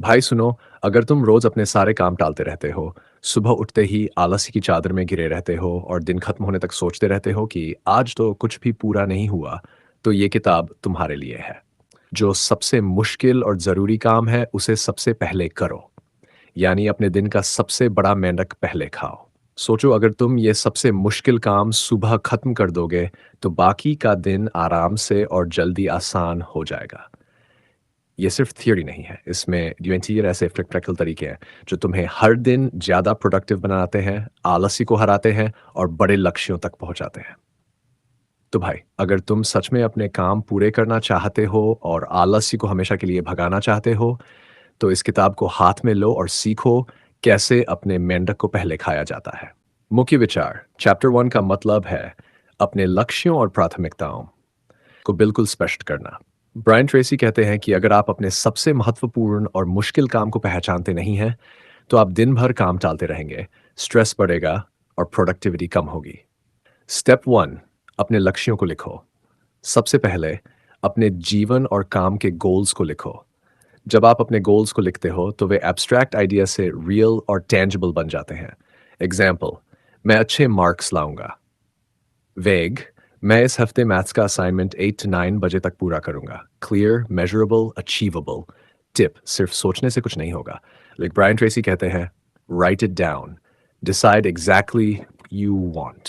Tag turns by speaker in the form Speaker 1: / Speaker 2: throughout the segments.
Speaker 1: भाई सुनो, अगर तुम रोज अपने सारे काम टालते रहते हो, सुबह उठते ही आलसी की चादर में घिरे रहते हो और दिन खत्म होने तक सोचते रहते हो कि आज तो कुछ भी पूरा नहीं हुआ, तो ये किताब तुम्हारे लिए है। जो सबसे मुश्किल और ज़रूरी काम है, उसे सबसे पहले करो। यानी अपने दिन का सबसे बड़ा मेंढक पहले खाओ। सोचो, अगर तुम ये सबसे मुश्किल काम सुबह खत्म कर दोगे, तो बाकी का दिन आराम से और जल्दी आसान हो जाएगा। ये सिर्फ थियरी नहीं है, इसमें यूएनटीआर ऐसे प्रैक्टिकल तरीके हैं जो तुम्हें हर दिन ज़्यादा प्रोडक्टिव बनाते हैं, आलसी को हराते हैं और बड़े लक्ष्यों तक पहुंचाते हैं। तो भाई, अगर तुम सच में अपने काम पूरे करना चाहते हो और आलसी को हमेशा के लिए भगाना चाहते हो, तो इस किताब को हाथ में लो और सीखो कैसे अपने मेंढक को पहले खाया जाता है। मुख्य विचार चैप्टर 1 का मतलब है अपने लक्ष्यों और प्राथमिकताओं को बिल्कुल स्पष्ट करना। ब्रायन ट्रेसी कहते हैं कि अगर आप अपने सबसे महत्वपूर्ण और मुश्किल काम को पहचानते नहीं हैं, तो आप दिन भर काम टालते रहेंगे, स्ट्रेस बढ़ेगा और प्रोडक्टिविटी कम होगी। स्टेप 1, अपने लक्ष्यों को लिखो। सबसे पहले अपने जीवन और काम के गोल्स को लिखो। जब आप अपने गोल्स को लिखते हो, तो वे एब्स्ट्रैक्ट आइडिया से रियल और टेंजिबल बन जाते हैं। एग्जाम्पल, मैं अच्छे मार्क्स लाऊंगा। वेग, मैं इस हफ्ते मैथ्स का असाइनमेंट 8 to 9 बजे तक पूरा करूंगा। Clear, measurable, achievable. टिप, सिर्फ सोचने से कुछ नहीं होगा। लाइक ब्रायन ट्रेसी कहते हैं, right it down, decide exactly you want.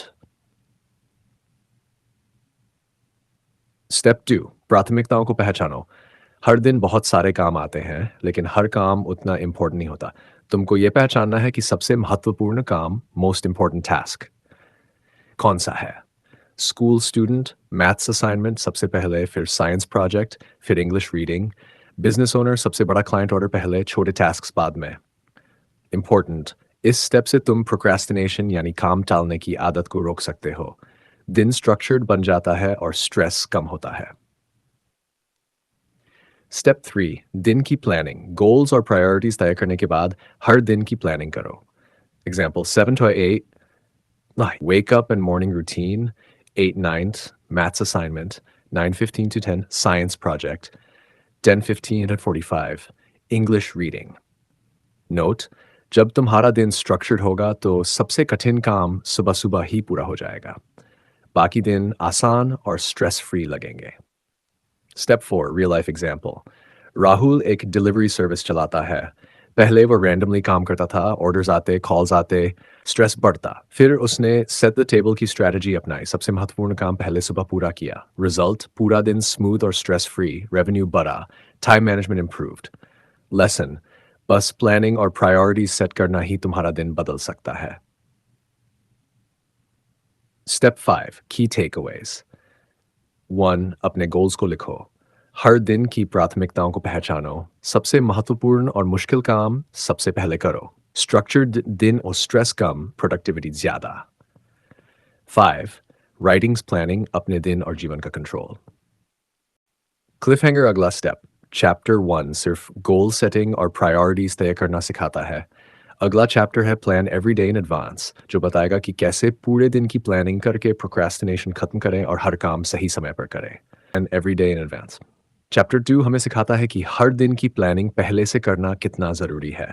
Speaker 1: Step 2, प्राथमिकताओं को पहचानो। हर दिन बहुत सारे काम आते हैं, लेकिन हर काम उतना इम्पोर्टेंट नहीं होता। तुमको ये पहचानना है कि सबसे महत्वपूर्ण काम, मोस्ट इम्पोर्टेंट टास्क, कौन सा है। स्कूल स्टूडेंट, मैथ्स असाइनमेंट सबसे पहले, फिर साइंस प्रोजेक्ट, फिर इंग्लिश रीडिंग। बिजनेस ओनर, सबसे बड़ा क्लाइंट ऑर्डर पहले, छोटे टास्क बाद में। इंपॉर्टेंट, इस स्टेप से तुम प्रोक्रेस्टिनेशन यानी काम टालने की आदत को रोक सकते हो। दिन स्ट्रक्चर्ड बन जाता है और स्ट्रेस कम होता है। स्टेप 3, दिन की प्लानिंग। गोल्स और प्रायोरिटीज तय करने के बाद हर दिन की प्लानिंग करो। Example, 7 to 8 wake up and morning routine, 8 9 maths assignment, 9:15 to 10 science project, 10:15 to 45 English reading. Note, जब तुम्हारा दिन स्ट्रक्चर्ड होगा तो सबसे कठिन काम सुबह सुबह ही पूरा हो जाएगा। बाकी दिन आसान और स्ट्रेस फ्री लगेंगे। Step 4, real life example. Rahul एक डिलीवरी सर्विस चलाता है। पहले वो रैंडमली काम करता था, ऑर्डर्स आते, कॉल्स आते, स्ट्रेस बढ़ता। फिर उसने सेट द टेबल की स्ट्रैटेजी अपनाई, सबसे महत्वपूर्ण काम पहले सुबह पूरा किया। रिजल्ट, पूरा दिन स्मूथ और स्ट्रेस फ्री, रेवेन्यू बढ़ा, टाइम मैनेजमेंट इम्प्रूव्ड। लेसन, बस प्लानिंग और प्रायोरिटीज सेट करना ही तुम्हारा दिन बदल सकता है। स्टेप 5, की टेकअवेज। 1, अपने गोल्स को लिखो। हर दिन की प्राथमिकताओं को पहचानो। सबसे महत्वपूर्ण और मुश्किल काम सबसे पहले करो। स्ट्रक्चर्ड दिन और स्ट्रेस कम, प्रोडक्टिविटी ज़्यादा। 5, राइटिंग्स प्लानिंग, अपने दिन और जीवन का कंट्रोल। क्लिफहैंगर अगला स्टेप। चैप्टर 1 सिर्फ गोल सेटिंग और प्रायोरिटीज तय करना सिखाता है। अगला चैप्टर है plan every day in advance, जो बताएगा कि कैसे पूरे दिन की प्लानिंग करके प्रोक्रेस्टिनेशन खत्म करें और हर काम सही समय पर करें। And every day in advance. Chapter 2 हमें सिखाता है कि हर दिन की प्लानिंग पहले से करना कितना ज़रूरी है।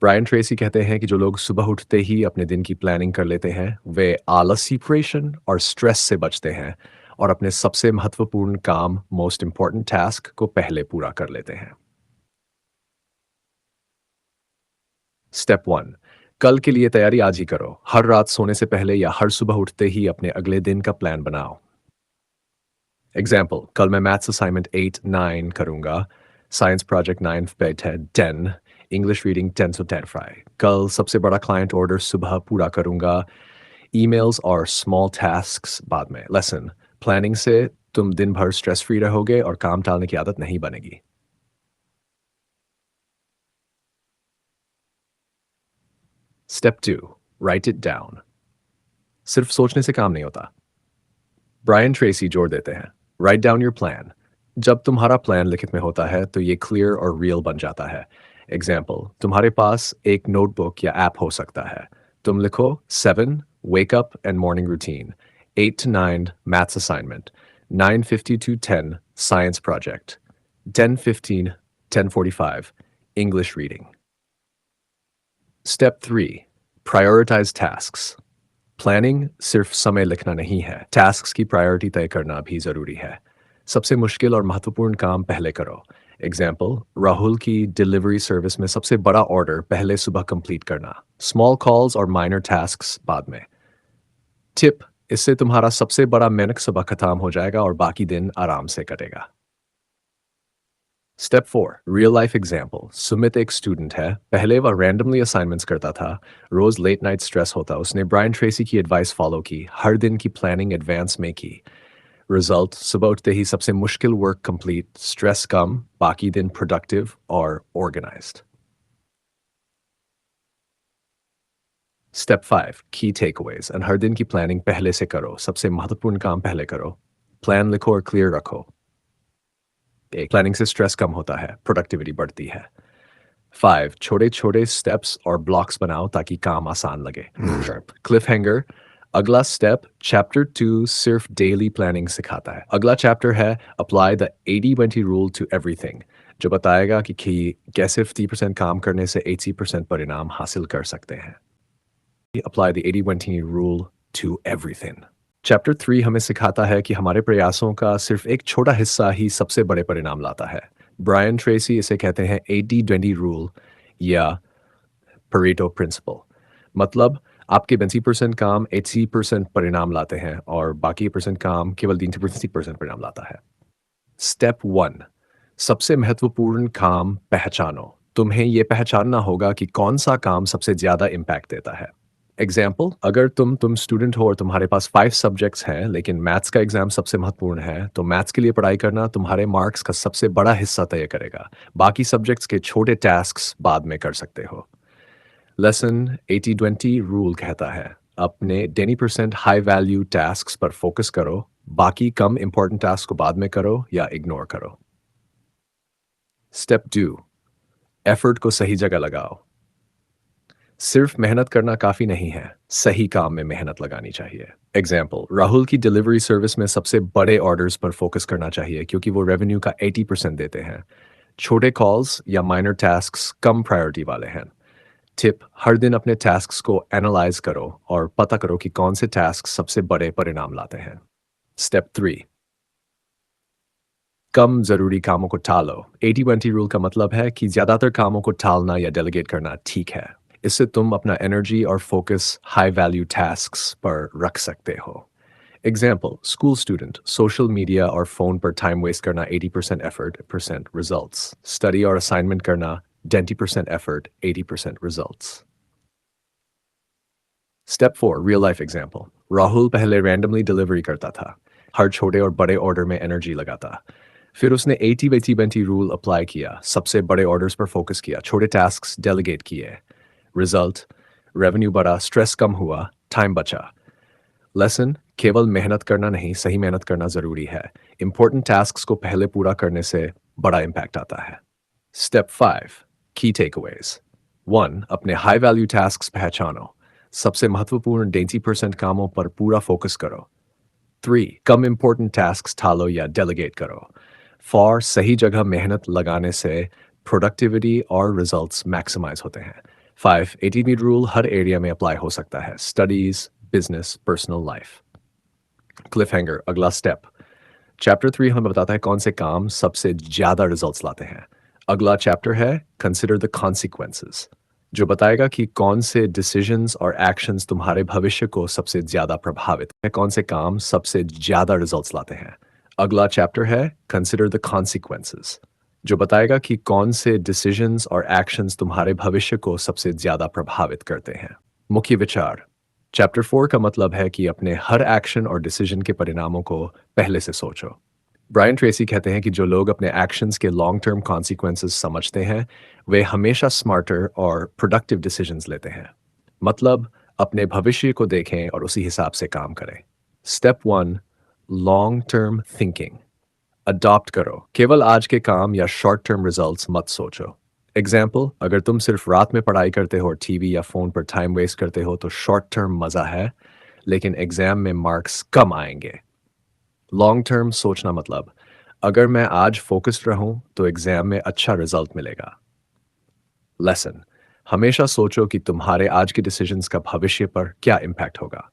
Speaker 1: ब्रायन ट्रेसी कहते हैं कि जो लोग सुबह उठते ही अपने दिन की प्लानिंग कर लेते हैं, वे आलसीप्रेशन और स्ट्रेस से बचते हैं और अपने सबसे महत्वपूर्ण काम, मोस्ट इम्पॉर्टेंट टास्क को पहले पूरा कर लेते हैं। स्टेप 1, कल के लिए तैयारी आज ही करो। हर रात सोने से पहले या हर सुबह उठते ही अपने अगले दिन का प्लान बनाओ। एग्जाम्पल, कल मैं मैथ्स असाइनमेंट 8 9 करूंगा, साइंस प्रोजेक्ट 9 पे 10, इंग्लिश रीडिंग 10 to 10 फ्राई। कल सबसे बड़ा क्लाइंट ऑर्डर सुबह पूरा करूंगा, ईमेल्स और स्मॉल टास्क्स बाद में। लेसन, प्लानिंग से तुम दिन भर स्ट्रेस फ्री रहोगे और काम टालने की आदत नहीं बनेगी। Step 2, right it down. सिर्फ सोचने से काम नहीं होता। ब्रायन ट्रेसी जोड़ देते हैं, राइट डाउन योर प्लान। जब तुम्हारा प्लान लिखित में होता है, तो ये क्लियर और रियल बन जाता है। एग्जाम्पल, तुम्हारे पास एक नोटबुक या ऐप हो सकता है। तुम लिखो 7 wake up and morning routine, 8 to 9 maths assignment, 9:50 to 10 science project, 10:15 10:45 English reading. Step 3. Prioritize tasks. Planning सिर्फ समय लिखना नहीं है, टास्क्स की प्रायोरिटी तय करना भी ज़रूरी है। सबसे मुश्किल और महत्वपूर्ण काम पहले करो। एग्जाम्पल, राहुल की डिलीवरी सर्विस में सबसे बड़ा ऑर्डर पहले सुबह कंप्लीट करना, स्मॉल कॉल्स और माइनर टास्क्स बाद में। टिप, इससे तुम्हारा सबसे बड़ा मेहनत सुबह खत्म हो जाएगा और बाकी दिन आराम से कटेगा। Step 4, real life example. Sumit एक स्टूडेंट है, पहले वह रैंडमली असाइनमेंट्स करता था, रोज लेट नाइट स्ट्रेस होता। उसने ब्रायन ट्रेसी की एडवाइस फॉलो की, हर दिन की प्लानिंग एडवांस में की। रिजल्ट, सुबह उठते ही सबसे मुश्किल वर्क कंप्लीट, स्ट्रेस कम, बाकी दिन प्रोडक्टिव और ऑर्गेनाइज्ड। स्टेप 5, की टेकअवेज। एंड हर दिन की प्लानिंग पहले से करो, सबसे महत्वपूर्ण काम पहले करो। प्लान लिखो और क्लियर रखो। एक, प्लानिंग से स्ट्रेस कम होता है, प्रोडक्टिविटी बढ़ती है। 5, छोटे छोटे स्टेप्स और ब्लॉक्स बनाओ ताकि काम आसान लगे। क्लिफ हैंगर, अगला स्टेप चैप्टर 2 सिर्फ डेली प्लानिंग सिखाता है। अगला चैप्टर है apply the 80-20 rule to everything, जो बताएगा कि कैसे 50% काम करने से 80% परिणाम हासिल कर सकते हैं। Apply the 80-20 rule to everything. Chapter 3 हमें सिखाता है कि हमारे प्रयासों का सिर्फ एक छोटा हिस्सा ही सबसे बड़े परिणाम लाता है। ब्रायन ट्रेसी इसे कहते हैं 80-20 रूल या परेटो प्रिंसिपल। मतलब आपके 20% काम 80% परिणाम लाते हैं और बाकी परसेंट काम केवल 20% परिणाम लाता है। स्टेप 1, सबसे महत्वपूर्ण काम पहचानो। तुम्हें यह पहचानना होगा कि कौन सा काम सबसे ज्यादा इम्पैक्ट देता है। एग्जाम्पल, अगर तुम स्टूडेंट हो और तुम्हारे पास 5 सब्जेक्ट्स हैं लेकिन मैथ्स का एग्जाम सबसे महत्वपूर्ण है, तो मैथ्स के लिए पढ़ाई करना तुम्हारे मार्क्स का सबसे बड़ा हिस्सा तय करेगा। बाकी सब्जेक्ट्स के छोटे टास्क्स बाद में कर सकते हो। लेसन 80-20 रूल कहता है अपने 20% हाई वैल्यू टास्क्स पर फोकस करो, बाकी कम इंपॉर्टेंट टास्क को बाद में करो या इग्नोर करो। स्टेप 2, एफर्ट को सही जगह लगाओ। सिर्फ मेहनत करना काफी नहीं है, सही काम में मेहनत लगानी चाहिए। एग्जाम्पल, राहुल की डिलीवरी सर्विस में सबसे बड़े ऑर्डर्स पर फोकस करना चाहिए क्योंकि वो रेवेन्यू का 80% देते हैं। छोटे कॉल्स या माइनर टास्क्स कम प्रायोरिटी वाले हैं। टिप, हर दिन अपने टास्क्स को एनालाइज करो और पता करो कि कौन से टास्क सबसे बड़े परिणाम लाते हैं। स्टेप 3, कम जरूरी कामों को टालो। 80-20 रूल का मतलब है कि ज्यादातर कामों को टालना या डेलीगेट करना ठीक है। इससे तुम अपना एनर्जी और फोकस हाई वैल्यू टास्क्स पर रख सकते हो। Example, school student, social media और फोन पर टाइम वेस्ट करना 80% एफर्ट, परसेंट रिजल्ट्स। स्टडी और असाइनमेंट करना 20% effort, 80% results. Step 4, real life example. Rahul पहले रैंडमली डिलीवरी करता था, हर छोटे और बड़े ऑर्डर में एनर्जी लगाता। फिर उसने 80-20 रूल अप्लाई किया, सबसे बड़े ऑर्डर्स पर फोकस किया, छोटे टास्क डेलीगेट किए। रिजल्ट, रेवेन्यू बढ़ा, स्ट्रेस कम हुआ, टाइम बचा। लेसन, केवल मेहनत करना नहीं, सही मेहनत करना जरूरी है। इंपॉर्टेंट टास्क्स को पहले पूरा करने से बड़ा इम्पैक्ट आता है। स्टेप 5, की टेकअवेज। 1, अपने हाई वैल्यू टास्क्स पहचानो, सबसे महत्वपूर्ण 80% कामों पर पूरा फोकस करो। 3, कम इंपॉर्टेंट टास्क टालो या डेलीगेट करो। 4, सही जगह मेहनत लगाने से प्रोडक्टिविटी और रिजल्ट्स मैक्सिमाइज होते हैं। 5, 80 रूल हर एरिया में अप्लाई हो सकता है, studies, business, personal life. Cliff hanger, अगला स्टेप। चैप्टर 3 हमें बताता है कौन से काम सबसे ज्यादा रिजल्ट्स लाते हैं। अगला चैप्टर है कंसिडर द कॉन्सिक्वेंसेस, जो बताएगा कि कौन से डिसीजंस और एक्शंस तुम्हारे भविष्य को सबसे ज्यादा प्रभावित है, कौन से काम सबसे ज्यादा रिजल्ट्स लाते हैं। अगला चैप्टर है कंसिडर द कॉन्सिक्वेंसेस, जो बताएगा कि कौन से डिसीजंस और एक्शंस तुम्हारे भविष्य को सबसे ज्यादा प्रभावित करते हैं। मुख्य विचार, चैप्टर 4 का मतलब है कि अपने हर एक्शन और डिसीजन के परिणामों को पहले से सोचो। ब्रायन ट्रेसी कहते हैं कि जो लोग अपने एक्शंस के लॉन्ग टर्म कॉन्सिक्वेंसेस समझते हैं, वे हमेशा स्मार्टर और प्रोडक्टिव डिसीजंस लेते हैं। मतलब अपने भविष्य को देखें और उसी हिसाब से काम करें। Step 1, long term thinking. Adopt करो, केवल आज के काम या शॉर्ट टर्म रिजल्ट्स मत सोचो। एग्जाम्पल, अगर तुम सिर्फ रात में पढ़ाई करते हो और टीवी या फोन पर टाइम वेस्ट करते हो तो शॉर्ट टर्म मजा है, लेकिन एग्जाम में मार्क्स कम आएंगे। लॉन्ग टर्म सोचना मतलब अगर मैं आज फोकस्ड रहूं तो एग्जाम में अच्छा रिजल्ट मिलेगा। लेसन, हमेशा सोचो कि तुम्हारे आज के डिसीजंस का भविष्य पर क्या इम्पैक्ट होगा।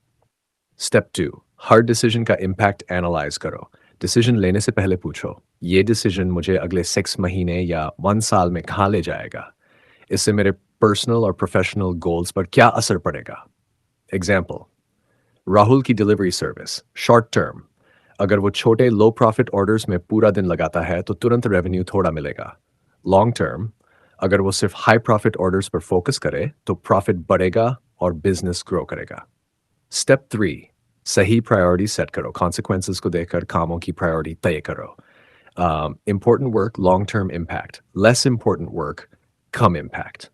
Speaker 1: स्टेप 2, हर डिसीजन का इम्पैक्ट एनालाइज करो। डिसीजन लेने से पहले पूछो, ये डिसीजन मुझे अगले 6 महीने या 1 साल में कहाँ ले जाएगा? इससे मेरे पर्सनल और प्रोफेशनल गोल्स पर क्या असर पड़ेगा? एग्जाम्पल, राहुल की डिलीवरी सर्विस शॉर्ट टर्म, अगर वो छोटे लो प्रॉफिट ऑर्डर्स में पूरा दिन लगाता है तो तुरंत रेवेन्यू थोड़ा मिलेगा। लॉन्ग टर्म, अगर वो सिर्फ हाई प्रॉफिट ऑर्डर्स पर फोकस करे तो प्रॉफिट बढ़ेगा और बिजनेस ग्रो करेगा। स्टेप 3, सही प्रायोरिटी सेट करो। कॉन्सिक्वेंसेस को देखकर कामों की प्रायोरिटी तय करो। Important work, long term impact. Less important work, come impact.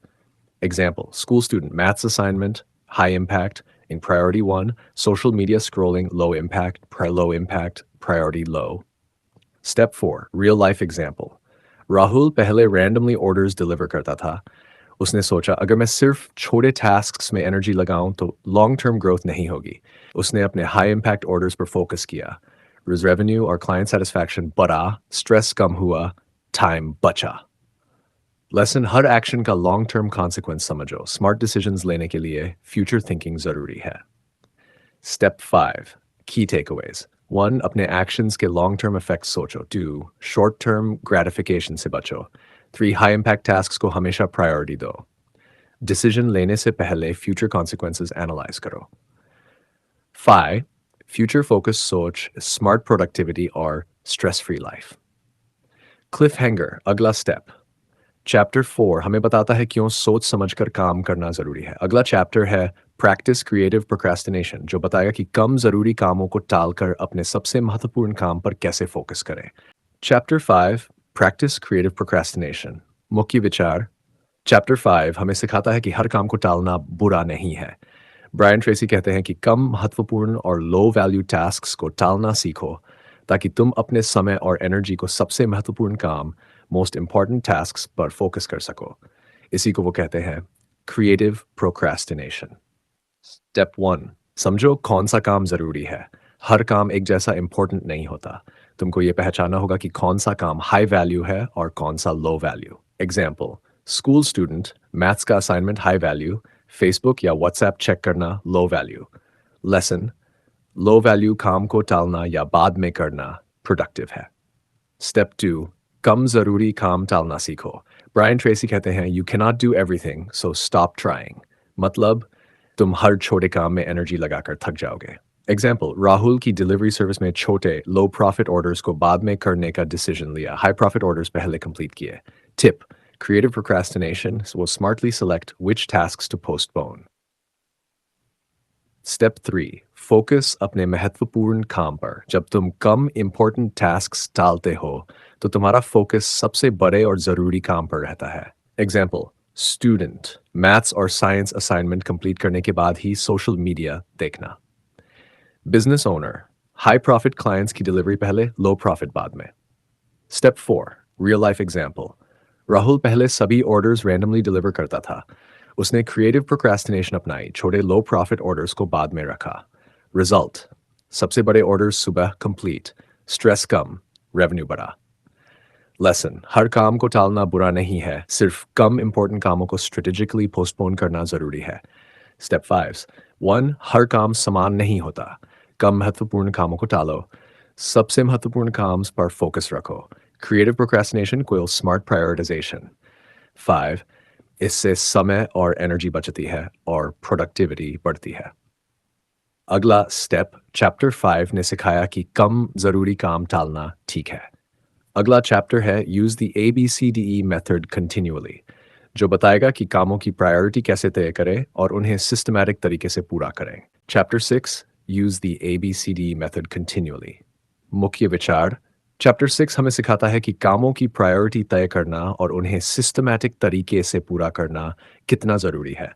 Speaker 1: Example, school student maths assignment, high impact. In priority 1, social media scrolling, low impact, low impact, priority low. Step 4, real life example. Rahul पहले randomly orders deliver करता था। उसने सोचा अगर मैं सिर्फ छोटे tasks में energy लगाऊं तो long term growth नहीं होगी। उसने अपने high impact orders पर focus किया। Revenue और client satisfaction बढ़ा, stress कम हुआ, time बचा। लेसन, हर एक्शन का लॉन्ग टर्म कॉन्सिक्वेंस समझो। स्मार्ट डिसीजंस लेने के लिए फ्यूचर थिंकिंग जरूरी है। स्टेप 5, की टेकअवेज। 1, अपने एक्शंस के लॉन्ग टर्म इफेक्ट्स सोचो। 2, शॉर्ट टर्म ग्रेटिफिकेशन से बचो। 3, हाई इम्पैक्ट टास्क्स को हमेशा प्रायोरिटी दो। डिसीजन लेने से पहले फ्यूचर कॉन्सिक्वेंसेस एनालाइज करो। 5, फ्यूचर फोकस सोच, स्मार्ट प्रोडक्टिविटी और stress free life. Cliff hanger, अगला स्टेप। चैप्टर 4 हमें बताता है क्यों सोच समझकर काम करना ज़रूरी है। अगला चैप्टर है प्रैक्टिस क्रिएटिव प्रोक्रेस्टिनेशन, जो बताएगा कि कम ज़रूरी कामों को टालकर अपने सबसे महत्वपूर्ण काम पर कैसे फोकस करें। Chapter 5, practice creative procrastination. मुख्य विचार। चैप्टर 5 हमें सिखाता है कि हर काम को टालना बुरा नहीं है। ब्रायन ट्रेसी कहते हैं कि कम महत्वपूर्ण और लो वैल्यू टास्क्स को टालना सीखो ताकि तुम अपने समय और एनर्जी को सबसे महत्वपूर्ण काम, मोस्ट इंपॉर्टेंट टास्क्स पर फोकस कर सको। इसी को वो कहते हैं क्रिएटिव प्रोक्रेस्टिनेशन। स्टेप 1, समझो कौन सा काम ज़रूरी है। हर काम एक जैसा इंपॉर्टेंट नहीं होता। तुमको ये पहचानना होगा कि कौन सा काम हाई वैल्यू है और कौन सा low value. Example, school student, maths का असाइनमेंट हाई वैल्यू, फेसबुक या व्हाट्सएप चेक करना low value. Lesson, low value काम को टालना या बाद में करना प्रोडक्टिव है। स्टेप 2, कम ज़रूरी काम टालना सीखो। ब्रायन ट्रेसी कहते हैं you cannot do everything so stop trying. मतलब, तुम हर छोटे काम में एनर्जी लगाकर थक जाओगे। एग्जाम्पल, राहुल की डिलीवरी सर्विस में छोटे लो प्रॉफिट ऑर्डर्स को बाद में करने का डिसीजन लिया, हाई प्रॉफिट ऑर्डर्स पहले कंप्लीट किए। Tip, creative procrastination will smartly select which tasks to postpone. Step 3, focus अपने महत्वपूर्ण काम पर। जब तुम कम इंपॉर्टेंट टास्क्स टालते हो तो तुम्हारा फोकस सबसे बड़े और ज़रूरी काम पर रहता है। एग्जाम्पल, स्टूडेंट, मैथ्स और साइंस असाइनमेंट कंप्लीट करने के बाद ही सोशल मीडिया देखना। Business owner, high profit clients की डिलीवरी पहले, लो प्रॉफिट बाद में। Step 4, real life example. Rahul पहले सभी ऑर्डर्स रैंडमली डिलीवर करता था। उसने क्रिएटिव प्रोक्रेस्टिनेशन अपनाई, छोटे लो प्रॉफिट ऑर्डर्स को बाद में रखा। रिजल्ट, सबसे बड़े ऑर्डर्स सुबह कंप्लीट, स्ट्रेस कम, रेवेन्यू बढ़ा। लेसन, हर काम को टालना बुरा नहीं है, सिर्फ कम इंपॉर्टेंट कामों को स्ट्रेटेजिकली पोस्टपोन करना ज़रूरी है। स्टेप 5, 1, हर काम समान नहीं होता। कम महत्वपूर्ण कामों को टालो, सबसे महत्वपूर्ण काम पर फोकस रखो। क्रिएटिव प्रोक्रेस्टिनेशन को स्मार्ट प्रायोरिटाइजेशन। 5, इससे समय और एनर्जी बचती है और प्रोडक्टिविटी बढ़ती है। अगला स्टेप चैप्टर 5 ने सिखाया कि कम ज़रूरी काम टालना ठीक है। अगला चैप्टर है use the ABCDE method continually, जो बताएगा कि कामों की प्रायोरिटी कैसे तय करें और उन्हें सिस्टमैटिक तरीके से पूरा करें। Chapter 6, use the ABCDE method continually. मुख्य विचार। चैप्टर 6 हमें सिखाता है कि कामों की प्रायोरिटी तय करना और उन्हें सिस्टमैटिक तरीके से पूरा करना कितना ज़रूरी है।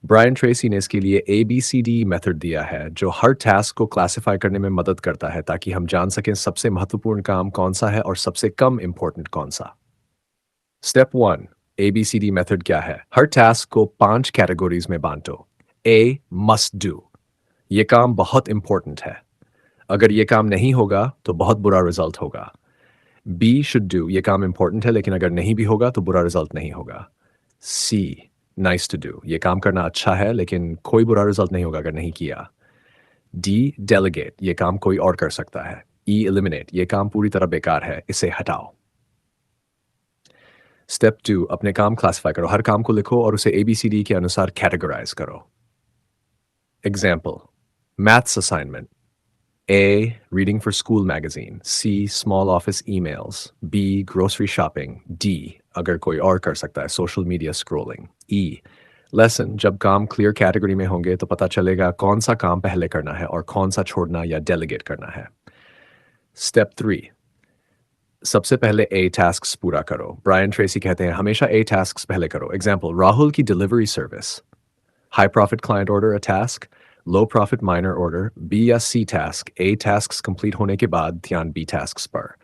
Speaker 1: ब्रायन ट्रेसी ने इसके लिए ABCD मेथड दिया है, जो हर टास्क को क्लासिफाई करने में मदद करता है ताकि हम जान सकें सबसे महत्वपूर्ण काम कौन सा है और सबसे कम इंपॉर्टेंट कौन सा। स्टेप 1, ABCD मेथड क्या है? हर टास्क को 5 कैटेगरीज में बांटो। A, मस्ट डू, ये काम बहुत इंपॉर्टेंट है, अगर ये काम नहीं होगा तो बहुत बुरा रिजल्ट होगा। B, शुड डू, ये काम इंपॉर्टेंट है लेकिन अगर नहीं भी होगा तो बुरा रिजल्ट नहीं होगा। सी नाइस टू डू, ये काम करना अच्छा है लेकिन कोई बुरा रिजल्ट नहीं होगा अगर नहीं किया। डी डेलीगेट, ये काम कोई और कर सकता है। ई एलिमिनेट, ये काम पूरी तरह बेकार है, इसे हटाओ। स्टेप टू, अपने काम क्लासिफाई करो, हर काम को लिखो और उसे ABCD के अनुसार कैटेगराइज करो। Example, maths assignment, A. Reading for school magazine. C. Small office emails. B. Grocery shopping. D. अगर कोई और कर सकता है social media scrolling. E. Lesson. जब काम clear category में होंगे तो पता चलेगा कौन सा काम पहले करना है और कौन सा छोड़ना या delegate करना है. Step 3. सबसे पहले A tasks पूरा करो. Brian Tracy कहते हैं हमेशा A tasks पहले करो. Example, राहुल की delivery service. High profit client order a task, low profit minor order, B या C task, A tasks complete होने के बाद ध्यान B tasks पर।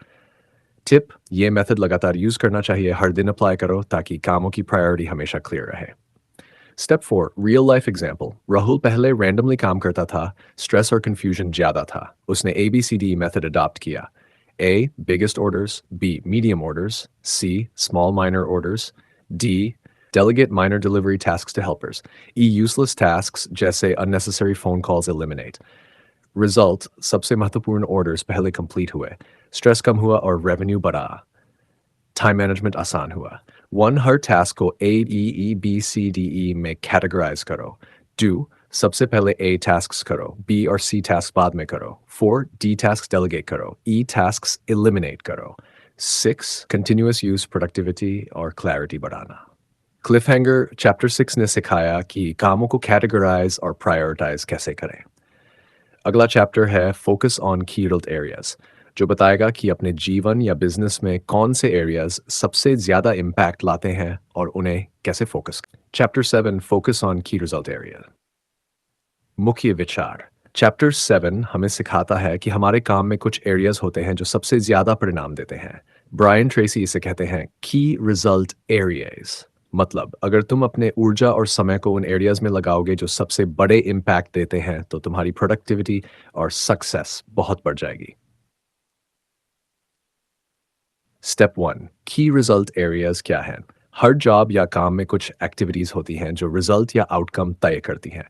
Speaker 1: टिप, ये मेथड लगातार यूज करना चाहिए, हर दिन अप्लाई करो ताकि कामों की प्रायोरिटी हमेशा क्लियर रहे। Step 4, real life example. Rahul पहले रैंडमली काम करता था, स्ट्रेस और कंफ्यूजन ज़्यादा था, उसने ABCD मेथड अडॉप्ट किया। A. Biggest orders. B. Medium orders. C. Small minor orders. D. Delegate minor delivery tasks to helpers. E. Useless tasks जैसे unnecessary phone calls eliminate. Result, सबसे महत्वपूर्ण orders पहले complete हुए, stress कम हुआ और revenue बढ़ा, time management आसान हुआ। 1. हर task को A, E, E, B, C, D, E में categorize करो। 2. सबसे पहले A tasks करो, B और C tasks बाद में करो। 4. D tasks delegate करो, E tasks eliminate करो। 6. Continuous use productivity और clarity बढ़ाना। क्लिफहैंगर चैप्टर 6 ने सिखाया कि कामों को कैटेगराइज और प्रायोरिटाइज कैसे करें। अगला चैप्टर है फोकस ऑन की एरियाज, जो बताएगा कि अपने जीवन या बिजनेस में कौन से एरियाज सबसे ज़्यादा इम्पैक्ट लाते हैं और उन्हें कैसे फोकस करें। चैप्टर 7 फोकस ऑन की रिजल्ट एरिया। मुख्य विचार। चैप्टर 7 हमें सिखाता है कि हमारे काम में कुछ एरियाज होते हैं जो सबसे ज़्यादा परिणाम देते हैं। ब्रायन ट्रेसी इसे कहते हैं की रिजल्ट एरियाज। मतलब अगर तुम अपने ऊर्जा और समय को उन एरियाज में लगाओगे जो सबसे बड़े इम्पैक्ट देते हैं तो तुम्हारी प्रोडक्टिविटी और सक्सेस बहुत बढ़ जाएगी। स्टेप 1, की रिजल्ट एरियाज क्या हैं? हर जॉब या काम में कुछ एक्टिविटीज होती हैं जो रिजल्ट या आउटकम तय करती हैं।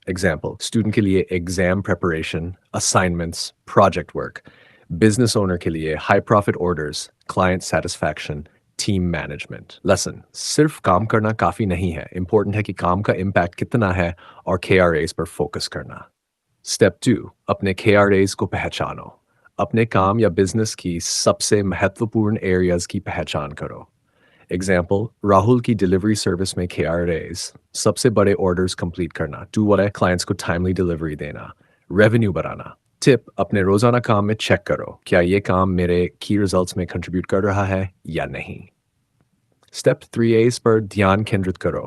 Speaker 1: एग्जाम्पल, स्टूडेंट के लिए exam preparation, assignments, project work. Business owner के लिए high profit orders, client satisfaction, team management. Lesson, सिर्फ काम करना काफ़ी नहीं है, इंपॉर्टेंट है कि काम का इम्पैक्ट कितना है और KRAs पर फोकस करना। स्टेप 2, अपने KRAs को पहचानो। अपने काम या बिजनेस की सबसे महत्वपूर्ण एरियाज की पहचान करो। एग्जाम्पल, राहुल की डिलीवरी सर्विस में KRAs, सबसे बड़े ऑर्डर्स कंप्लीट करना, 2 वाले क्लाइंट्स को टाइमली डिलीवरी देना, रेवेन्यू बढ़ाना। टिप, अपने रोजाना काम में चेक करो क्या ये काम मेरे की रिजल्ट्स में कंट्रीब्यूट कर रहा है या नहीं। स्टेप 3A's पर ध्यान केंद्रित करो,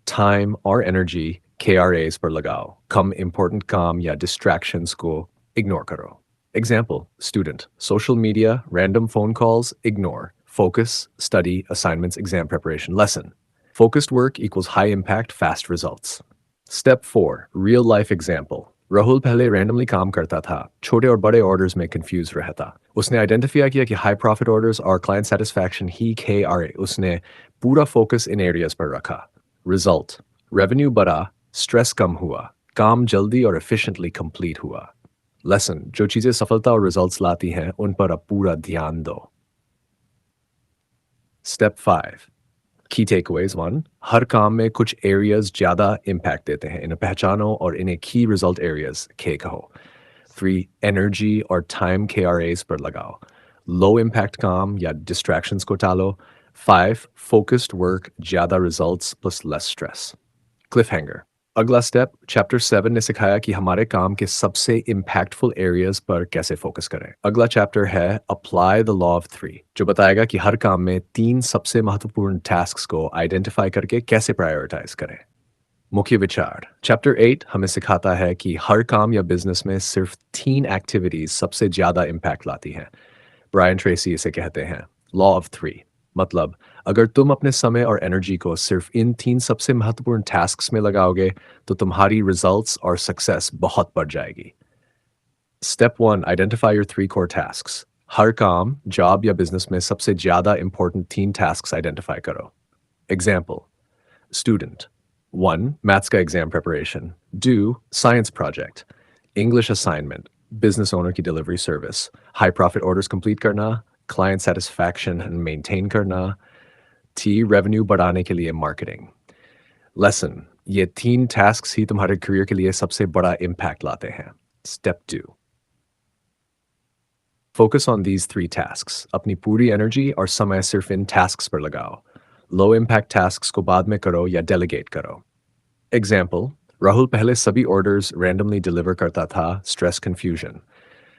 Speaker 1: टाइम और एनर्जी KRAs पर लगाओ, कम इंपॉर्टेंट काम या डिस्ट्रैक्शंस को इग्नोर करो। Example, student, social media, random phone calls, ignore, focus, study, assignments, exam preparation, lesson. Focused work equals high impact, fast results. Step 4, real life example. Rahul पहले randomly काम करता था, छोटे और बड़े ऑर्डर्स में कंफ्यूज रहता। उसने आइडेंटिफाई किया कि हाई प्रॉफिट ऑर्डर्स और क्लाइंट सेटिस्फैक्शन ही KRA, उसने पूरा फोकस इन एरियाज पर रखा। रिजल्ट, रेवेन्यू बढ़ा, स्ट्रेस कम हुआ, काम जल्दी और एफिशिएंटली कंप्लीट हुआ। लेसन, जो चीज़ें सफलता और रिजल्ट्स लाती हैं उन पर अब पूरा ध्यान दो। स्टेप 5, की टेकअवेज 1, हर काम में कुछ एरियाज ज़्यादा इम्पैक्ट देते हैं, इन्हें पहचानो और इन्हें की रिजल्ट एरियाज K कहो। 3, एनर्जी और टाइम KRAs पर लगाओ, लो इम्पैक्ट काम या डिस्ट्रैक्शंस को टालो। 5, फोकस्ड वर्क, ज़्यादा रिजल्ट्स प्लस लेस स्ट्रेस। क्लिफहैंगर। अगला स्टेप चैप्टर 7 ने सिखाया कि हमारे काम के सबसे इम्पैक्टफुल एरियाज पर कैसे फोकस करें। अगला चैप्टर है अप्लाई द लॉ ऑफ 3, जो बताएगा कि हर काम में 3 सबसे महत्वपूर्ण टास्क्स को आइडेंटिफाई करके कैसे प्रायोरिटाइज करें। मुख्य विचार। चैप्टर 8 हमें सिखाता है कि हर काम या बिजनेस में सिर्फ 3 एक्टिविटीज सबसे ज़्यादा इम्पैक्ट लाती हैं। ब्रायन ट्रेसी इसे कहते हैं लॉ ऑफ 3। मतलब अगर तुम अपने समय और एनर्जी को सिर्फ इन 3 सबसे महत्वपूर्ण टास्क्स में लगाओगे तो तुम्हारी रिजल्ट्स और सक्सेस बहुत बढ़ जाएगी। Step 1, identify your 3 core tasks. हर काम, जॉब या बिजनेस में सबसे ज़्यादा इंपॉर्टेंट 3 टास्क्स आइडेंटिफाई करो। Example, Student 1. Maths का exam preparation. 2. Science project. English assignment. Business owner की delivery service. High profit orders complete करना. Client satisfaction and maintain करना. T. Revenue बढ़ाने के लिए marketing. Lesson. ये 3 tasks ही तुम्हारे career के लिए सबसे बड़ा impact लाते हैं. Step 2. Focus on these 3 tasks. अपनी पूरी energy और समय सिर्फ इन tasks पर लगाओ. Low impact tasks को बाद में करो या delegate करो. Example. राहुल पहले सभी orders randomly deliver करता था, stress confusion.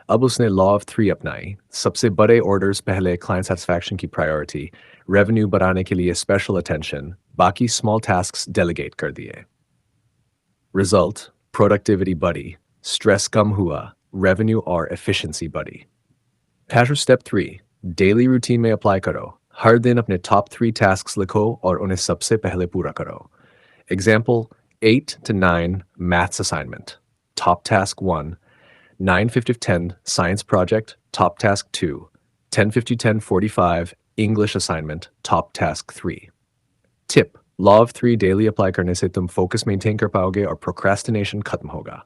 Speaker 1: अब उसने law of 3 अपनाई. सबसे बड़े orders पहले client satisfaction की priority, revenue बढ़ाने के लिए special attention, बाकी small tasks delegate कर दिए. Result. Productivity बढ़ी, stress कम हुआ, revenue और efficiency बढ़ी. Passion Step 3. Daily routine में apply करो. हर दिन अपने top 3 tasks लिखो और उन्हें सबसे पहले पूरा करो. Example 8 to 9 maths assignment. Top task 1. 9:50 to 10 science project. Top task 2. 10:50 to 10:45 English assignment. Top task 3. Tip. Law of 3 daily apply करने से तुम focus maintain कर पाओगे और procrastination खत्म होगा.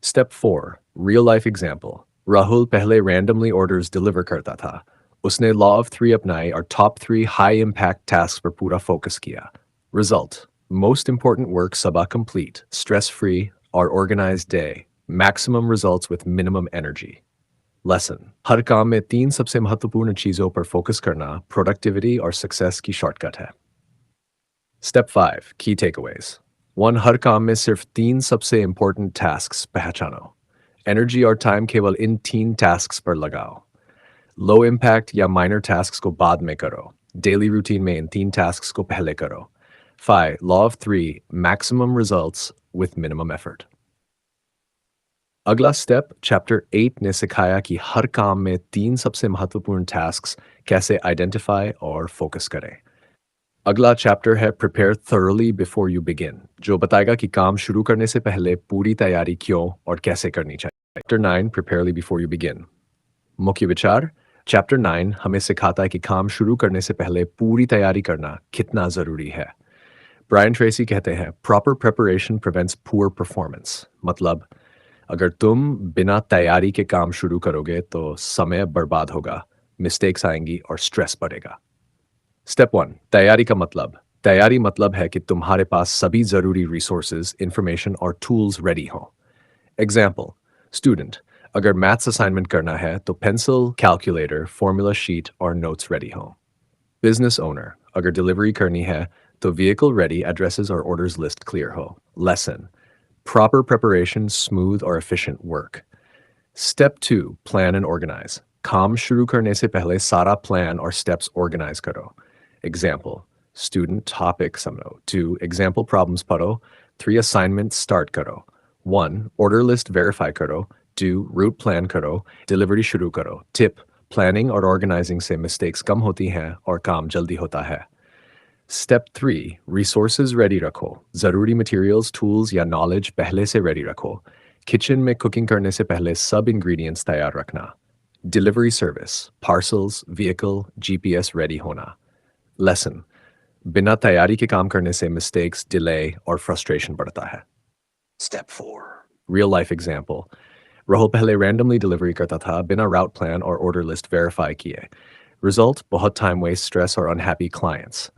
Speaker 1: Step 4. Real life example. Rahul पहले randomly orders deliver करता था. उसने law of 3 अपनाई और top 3 high impact tasks पर पूरा focus किया. Result. Most important work sabah complete, stress-free और organized day. Maximum results with minimum energy. Lesson. हर काम में 3 सबसे महत्वपूर्ण चीजों पर focus करना productivity और success की shortcut है. Step 5. Key takeaways. 1. हर काम में सिर्फ 3 सबसे important tasks पहचानो. Energy और time केवल इन 3 tasks पर लगाओ. Low impact या minor tasks को बाद में करो. Daily routine में इन 3 tasks को पहले करो. 5. Law of 3. Maximum results with minimum effort. अगला स्टेप चैप्टर 8 ने सिखाया कि हर काम में 3 सबसे महत्वपूर्ण टास्क्स कैसे आइडेंटिफाई और फोकस करें. अगला चैप्टर है prepare thoroughly before you begin, जो बताएगा कि काम शुरू करने से पहले पूरी तैयारी क्यों और कैसे करनी चाहिए. Chapter 9 preparely before you begin. मुख्य विचार. चैप्टर 9 हमें सिखाता है कि काम शुरू करने से पहले पूरी तैयारी करना कितना ज़रूरी है. ब्रायन ट्रेसी कहते हैं proper preparation prevents poor performance. मतलब अगर तुम बिना तैयारी के काम शुरू करोगे तो समय बर्बाद होगा, मिस्टेक्स आएंगी और स्ट्रेस बढ़ेगा. स्टेप 1. तैयारी का मतलब. तैयारी मतलब है कि तुम्हारे पास सभी ज़रूरी रिसोर्सेज, इंफॉर्मेशन और टूल्स रेडी हों. एग्जाम्पल. स्टूडेंट. अगर मैथ्स असाइनमेंट करना है तो पेंसिल, कैलकुलेटर, फॉर्मूला शीट और नोट्स रेडी हों. Business owner. अगर डिलीवरी करनी है तो व्हीकल रेडी, एड्रेसेस और ऑर्डर्स लिस्ट क्लियर हो. Lesson. Proper preparation, smooth or efficient work. Step 2. Plan and organize. काम शुरू करने से पहले सारा plan और steps organize करो. Example. Student topic समझो. 2. Example problems पढ़ो. 3. Assignment start करो. 1. Order list verify करो. 2. Route plan करो. Delivery शुरू करो. Tip. Planning और organizing से mistakes कम होती हैं और काम जल्दी होता है. Step 3. Resources ready रखो. ज़रूरी materials, tools या knowledge पहले से ready रखो. Kitchen में cooking करने से पहले सब ingredients तैयार रखना. Delivery service, parcels, vehicle, GPS ready होना. Lesson. बिना तैयारी के काम करने से mistakes, delay और frustration बढ़ता है. Step 4. Real life example. Rahul पहले randomly delivery करता था बिना route plan और order list verify किए. Result. बहुत time waste, stress और unhappy clients.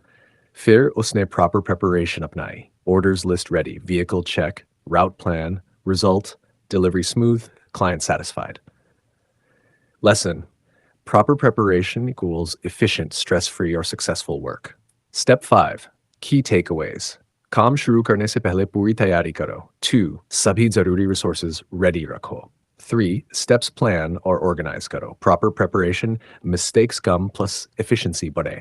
Speaker 1: फिर उसने proper preparation अपनाई. Orders list ready, vehicle check, route plan, result, delivery smooth, client satisfied. Lesson. Proper preparation equals efficient, stress-free or successful work. Step 5. Key takeaways. काम शुरू करने से पहले पूरी तैयारी करो. 2. सभी ज़रूरी resources ready रखो. 3. Steps plan और organize करो. Proper preparation, mistakes कम plus efficiency बढ़े.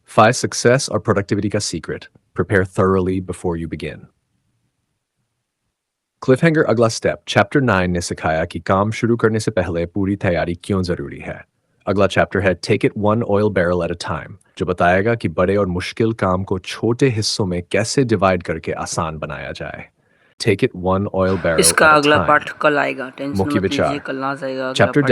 Speaker 1: 5. Success or productivity का secret. Prepare thoroughly before you begin. Cliffhanger अगला step. Chapter 9 ने सिखाया कि काम शुरू करने से पहले पूरी तैयारी क्यों ज़रूरी है. अगला chapter है Take it one oil barrel at a time, जो बताएगा कि बड़े और मुश्किल काम को छोटे हिस्सों में कैसे डिवाइड करके आसान बनाया जाए. Take it one oil barrel
Speaker 2: इसका
Speaker 1: at a
Speaker 2: अगला
Speaker 1: time.
Speaker 2: पार्ट कल आएगा, टेंशन
Speaker 1: मुख्य
Speaker 2: मत लीजिए,
Speaker 1: विचार.
Speaker 2: कल आ जाएगा अगला
Speaker 1: Chapter
Speaker 2: पार्ट.